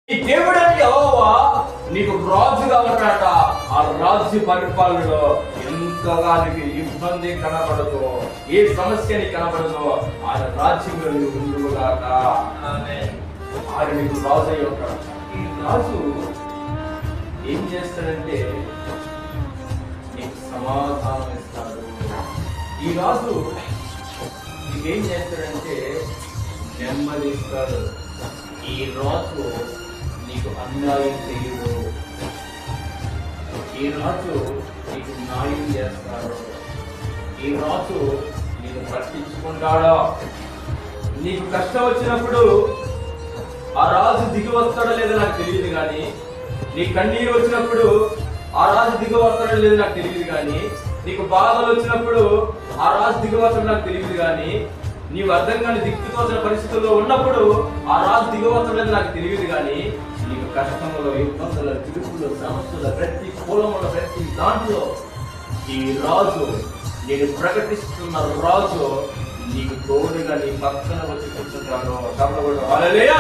ఈ దేవుడైన యెహోవా నీకు రాజుగా ఉన్నాడట. ఆ రాజ్య పరిపాలనలో ఎంతగా నీకు ఇబ్బంది కనబడదు, ఏ సమస్య నీకు కనబడదు, ఆయన రాజ్యంలో నీకు ఉండుగాక. ఆయన నీకు రాజు అయి ఉంటాడు. ఈ రాజు ఏం చేస్తాడంటే నీకు సమాధానం ఇస్తాడు. ఈ రాజు నీకేం చేస్తాడంటే నెమ్మది ఇస్తాడు. ఈ రాజు నీకు అన్యాయం చేయడు. ఈ రాజు నీకు న్యాయం చేస్తాడు. ఈ రాజు నీకు పట్టించుకుంటాడు. నీకు కష్టం వచ్చినప్పుడు ఆ రాజు దిగి వస్తాడో లేదో నాకు తెలియదు కానీ, నీ కన్నీరు వచ్చినప్పుడు ఆ రాజు దిగి వస్తాడో లేదో నాకు తెలియదు కానీ, నీకు బాధలు వచ్చినప్పుడు ఆ రాజు దిగి వస్తాడో నాకు తెలియదు కానీ, నీవు అర్థం కాని దిక్కుతోచిన పరిస్థితుల్లో ఉన్నప్పుడు ఆ రాజు దిగవతలేదు నాకు తెలియదు కానీ, నీకు కష్టములో, ఇబ్బందుల, తిరుగులు, సమస్యల, ప్రతి కులముల, ప్రతి దాంట్లో ఈ రాజు, నేను ప్రకటిస్తున్న రాజు నీకు తోడుగా నీ పక్కన వచ్చి కూర్చుంటాడు. హల్లెలూయా.